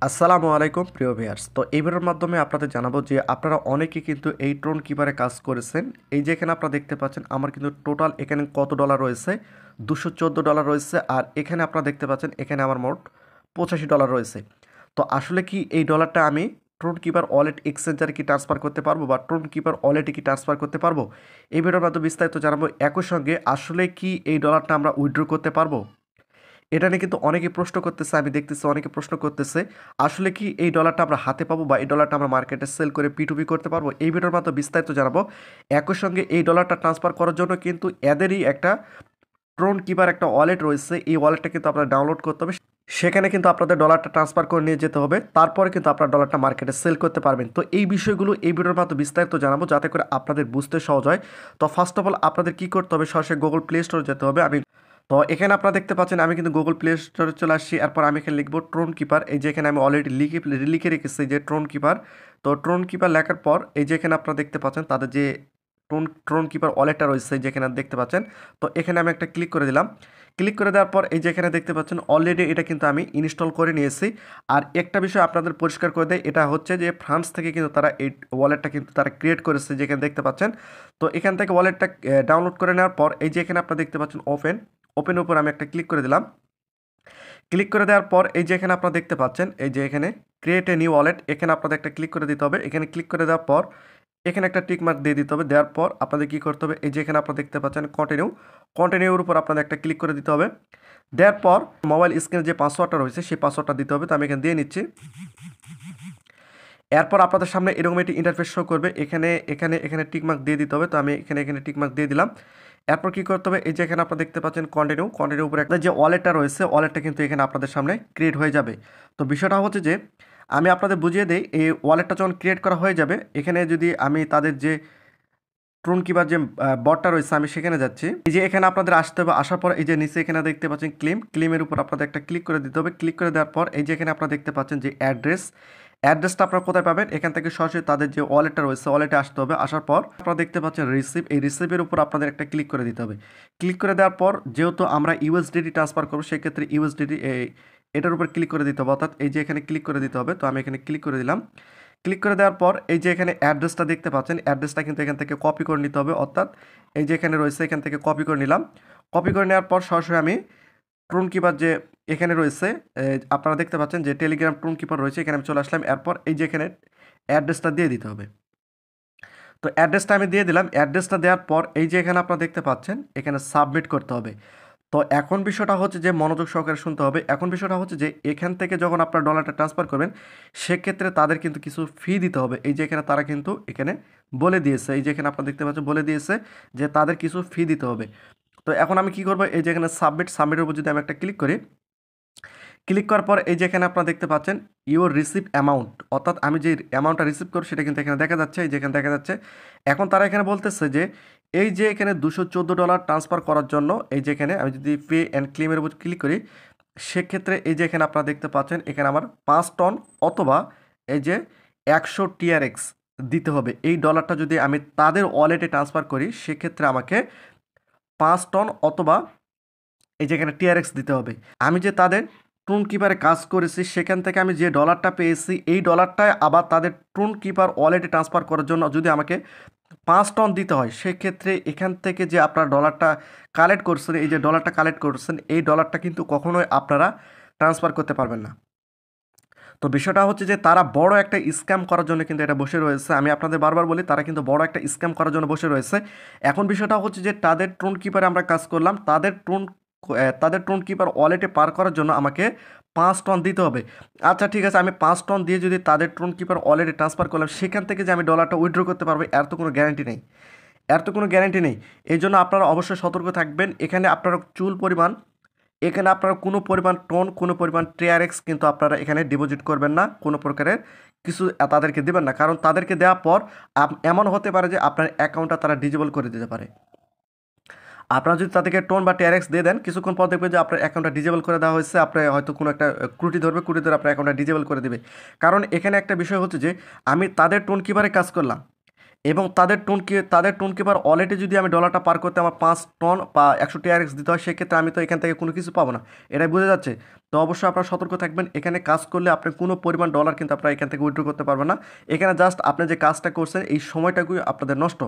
আসসালামু আলাইকুম প্রিয় ভিউয়ার্স। তো এই ভিডিওর মাধ্যমে আপনাদের জানাবো যে আপনারা অনেকে কিন্তু এই ট্রোন কিপারে কাজ করেছেন। এই যে এখানে আপনারা দেখতে পাচ্ছেন আমার কিন্তু টোটাল এখানে কত ডলার রয়েছে, $214 রয়েছে। আর এখানে আপনারা দেখতে পাচ্ছেন এখানে আমার মোট $85 রয়েছে। তো আসলে কি এই ডলারটা আমি ট্রোন কিপার ওয়ালেট এক্সচেঞ্জারে কি ট্রান্সফার করতে পারবো বা ট্রোন কিপার ওয়ালেটে কি ট্রান্সফার করতে পারবো? এই ভিডিওর মাধ্যমে বিস্তারিত জানাবো। একই সঙ্গে আসলে কি এই ডলারটা আমরা উইথড্র করতে পারবো? এটা নিয়ে কিন্তু অনেকে প্রশ্ন করতেছে, আমি দেখতেছি অনেকে প্রশ্ন করতেছে আসলে কি এই ডলারটা আমরা হাতে পাবো বা এই ডলারটা আমরা মার্কেটে সেল করে P2P করতে পারবো? এই ভিডিওর মাধ্যমে বিস্তারিত জানাবো। একই সঙ্গে এই ডলারটা ট্রান্সফার করার জন্য কিন্তু এদেরই একটা ট্রোন কিপার একটা ওয়ালেট রয়েছে। এই ওয়ালেটটা কিন্তু আপনারা ডাউনলোড করতে হবে। সেখানে কিন্তু আপনাদের ডলারটা ট্রান্সফার করে নিয়ে যেতে হবে, তারপরে কিন্তু আপনার ডলারটা মার্কেটে সেল করতে পারবেন। তো এই বিষয়গুলো এই ভিডিওর মাধ্যমে বিস্তারিত জানাবো যাতে করে আপনাদের বুঝতে সহজ হয়। তো ফার্স্ট অফ অল আপনাদের কী করতে হবে, সরাসরি গুগল প্লে স্টোরে যেতে হবে। তো এখানে আপনারা দেখতে পাচ্ছেন আমি কিন্তু গুগল প্লে স্টোরে চলে আসছি। এরপর আমি এখানে লিখবো ট্রোন কিপার। এই যে এখানে আমি অলরেডি লিখে রেখেছি যে ট্রোন কিপার। তো ট্রোন কিপার লেখার পর এই যে এখানে আপনারা দেখতে পাচ্ছেন তাদের যে ট্রোন কিপার ওয়ালেটটা রয়েছে যেখানে দেখতে পাচ্ছেন। তো এখানে আমি একটা ক্লিক করে দিলাম। ক্লিক করে দেওয়ার পর এই যে এখানে দেখতে পাচ্ছেন অলরেডি এটা কিন্তু আমি ইনস্টল করে নিয়েছি। আর একটা বিষয় আপনাদের পরিষ্কার করে দেয়, এটা হচ্ছে যে ফ্রান্স থেকে কিন্তু তারা এই ওয়ালেটটা কিন্তু তারা ক্রিয়েট করেছে যেখানে দেখতে পাচ্ছেন। তো এখান থেকে ওয়ালেটটা ডাউনলোড করে নেওয়ার পর এই যে এখানে আপনারা দেখতে পাচ্ছেন ওপেনের উপর আমি একটা ক্লিক করে দিলাম। ক্লিক করে দেওয়ার পর এই যে এখানে আপনারা দেখতে পাচ্ছেন এই যে এখানে ক্রিয়েট এ নিউ ওয়ালেট, এখানে আপনাদের একটা ক্লিক করে দিতে হবে। এখানে ক্লিক করে দেওয়ার পর এখানে একটা টিক মার্ক দিয়ে দিতে হবে। দেওয়ার পর আপনাদের কী করতে হবে, এই যে এখানে আপনারা দেখতে পাচ্ছেন কন্টিনিউর উপর আপনাদের একটা ক্লিক করে দিতে হবে। দেওয়ার পর মোবাইল স্ক্রিনে যে পাসওয়ার্ডটা রয়েছে সেই পাসওয়ার্ডটা দিতে হবে। তো আমি এখানে দিয়ে নিচ্ছি। এরপর আপনাদের সামনে এরকম একটি ইন্টারফেস শো করবে। এখানে এখানে এখানে টিকমার্ক দিয়ে দিতে হবে। তো আমি এখানে টিকমার্ক দিয়ে দিলাম। এরপর কী করতে হবে, এই যে এখানে আপনারা দেখতে পাচ্ছেন কন্টিনিউ উপরে একটা যে ওয়ালেটটা রয়েছে ওয়ালেটটা কিন্তু এখানে আপনাদের সামনে ক্রিয়েট হয়ে যাবে। তো বিষয়টা হচ্ছে যে আমি আপনাদের বুঝিয়ে দিই, এই ওয়ালেটটা যখন ক্রিয়েট করা হয়ে যাবে এখানে যদি আমি তাদের যে ট্রোন কিপার যে বটটা রয়েছে আমি সেখানে যাচ্ছি। এই যে এখানে আপনাদের আসতে হবে। আসার পর এই যে নিচে এখানে দেখতে পাচ্ছেন ক্লেমের উপর আপনাদের একটা ক্লিক করে দিতে হবে। ক্লিক করে দেওয়ার পর এই যে এখানে আপনারা দেখতে পাচ্ছেন যে অ্যাড্রেসটা আপনারা কোথায় পাবেন, এখান থেকে সরাসরি তাদের যে ওয়ালেটটা রয়েছে ওয়ালেটে আসতে হবে। আসার পর আপনারা দেখতে পাচ্ছেন এই রিসিভের উপর আপনাদের একটা ক্লিক করে দিতে হবে। ক্লিক করে দেওয়ার পর যেহেতু আমরা ইউএসডিটি ট্রান্সফার করবো সেক্ষেত্রে ইউএসডিটি এটার উপর ক্লিক করে দিতে হবে, অর্থাৎ এই যে এখানে ক্লিক করে দিতে হবে। তো আমি এখানে ক্লিক করে দিলাম। ক্লিক করে দেওয়ার পর এই যে এখানে অ্যাড্রেসটা দেখতে পাচ্ছেন, অ্যাড্রেসটা কিন্তু এখান থেকে কপি করে নিতে হবে, অর্থাৎ এই যে এখানে রয়েছে এখান থেকে কপি করে নিলাম। কপি করে নেওয়ার পর সরাসরি আমি ট্রোন কিপার যে এখানে রয়েছে আপনারা দেখতে পাচ্ছেন যে টেলিগ্রাম ট্রোন কিপার রয়েছে, এখানে আমি চলে আসলাম। এরপর এই যে এখানে অ্যাড্রেসটা দিয়ে দিতে হবে। তো অ্যাড্রেসটা আমি দিয়ে দিলাম। অ্যাড্রেসটা দেওয়ার পর এই যে এখানে আপনারা দেখতে পাচ্ছেন এখানে সাবমিট করতে হবে। তো এখন বিষয়টা হচ্ছে যে মনোযোগ সহকারে শুনতে হবে। এখন বিষয়টা হচ্ছে যে এখান থেকে যখন আপনার ডলারটা ট্রান্সফার করবেন সেক্ষেত্রে তাদের কিন্তু কিছু ফি দিতে হবে। এই যে এখানে তারা কিন্তু এখানে বলে দিয়েছে, এই যে এখানে আপনারা দেখতে পাচ্ছেন বলে দিয়েছে যে তাদের কিছু ফি দিতে হবে। তো এখন আমি কি করব, এই যে এখানে সাবমিটের উপর যদি আমি একটা ক্লিক করি, ক্লিক করার পর এই যে এখানে আপনারা দেখতে পাচ্ছেন ইউর রিসিভ অ্যামাউন্ট, অর্থাৎ আমি যে অ্যামাউন্টটা রিসিভ করব সেটা কিন্তু এখানে দেখা যাচ্ছে। এই যে এখানে দেখা যাচ্ছে। এখন তারা এখানে বলতেছে যে এই যে এখানে $214 ট্রান্সফার করার জন্য এই যে এখানে আমি যদি পে অ্যান্ড ক্লেমের উপর ক্লিক করি সেক্ষেত্রে এই যে এখানে আপনারা দেখতে পাচ্ছেন এখানে আমার 5 টন অথবা এই যে 100 টিআরএক্স দিতে হবে। এই ডলারটা যদি আমি তাদের ওয়ালেটে ট্রান্সফার করি সেক্ষেত্রে আমাকে 5 টন অথবা এই যে এখানে টিআরএক্স দিতে হবে। আমি যে তাদের ট্রোন কিপারে কাজ করেছি সেখান থেকে আমি যে ডলারটা পেয়েছি এই ডলারটায় আবার তাদের ট্রোন কিপার ওয়ালেটে ট্রান্সফার করার জন্য যদি আমাকে 5 টন দিতে হয় সেক্ষেত্রে এখান থেকে যে আপনার ডলারটা কালেক্ট করছেন, এই যে ডলারটা কালেক্ট করছেন এই ডলারটা কিন্তু কখনোই আপনারা ট্রান্সফার করতে পারবেন না। তো বিষয়টা হচ্ছে যে তারা বড় একটা স্ক্যাম করার জন্য কিন্তু এটা বসে রয়েছে। আমি আপনাদের বারবার বলি তারা কিন্তু বড় একটা স্ক্যাম করার জন্য বসে রয়েছে। এখন বিষয়টা হচ্ছে যে তাদের ট্রোন কিপারে আমরা কাজ করলাম, তাদের ট্রোন কিপার ওয়ালেটে পার করার জন্য আমাকে 5 টন দিতে হবে। আচ্ছা ঠিক আছে, আমি 5 টন দিয়ে যদি তাদের ট্রোন কিপার ওয়ালেটে ট্রান্সফার করলাম সেখান থেকে যে আমি ডলারটা উইথড্র করতে পারবো এর তো কোনো গ্যারান্টি নেই। এই জন্য আপনারা অবশ্যই সতর্ক থাকবেন। এখানে আপনারা এখানে আপনারা কোনো পরিমাণ টোন কোনো পরিমাণ টিআরএক্স কিন্তু আপনারা এখানে ডিপোজিট করবেন না, কোনো প্রকারের কিছু তাদেরকে দেবেন না, কারণ তাদেরকে দেওয়ার পর এমন হতে পারে যে আপনার অ্যাকাউন্টটা তারা ডিজেবল করে দিতে পারে। আপনারা যদি তাদেরকে টোন বা টিআরএক্স দিয়ে দেন কিছুক্ষণ পর দেখবেন যে আপনার অ্যাকাউন্টটা ডিজেবল করে দেওয়া হয়েছে, আপনার হয়তো কোনো একটা ক্রুটি ধরে আপনার অ্যাকাউন্টটা ডিজেবল করে দেবে। কারণ এখানে একটা বিষয় হচ্ছে যে আমি তাদের টোন কিপারে কাজ করলাম, এবং তাদের টোন কিপার ওয়ালেটে যদি আমি ডলারটা পার করতে আমার 5 টন বা 100 টিআরএক্স দিতে হয়, সেক্ষেত্রে আমি তো এখান থেকে কোনো কিছু পাবো না। এটাই বোঝা যাচ্ছে। তো অবশ্যই আপনারা সতর্ক থাকবেন। এখানে কাজ করলে আপনি কোনো পরিমাণ ডলার কিন্তু আপনারা এখান থেকে উইথড্র করতে পারবেন না। এখানে জাস্ট আপনি যে কাজটা করছেন এই সময়টাকুই আপনাদের নষ্ট।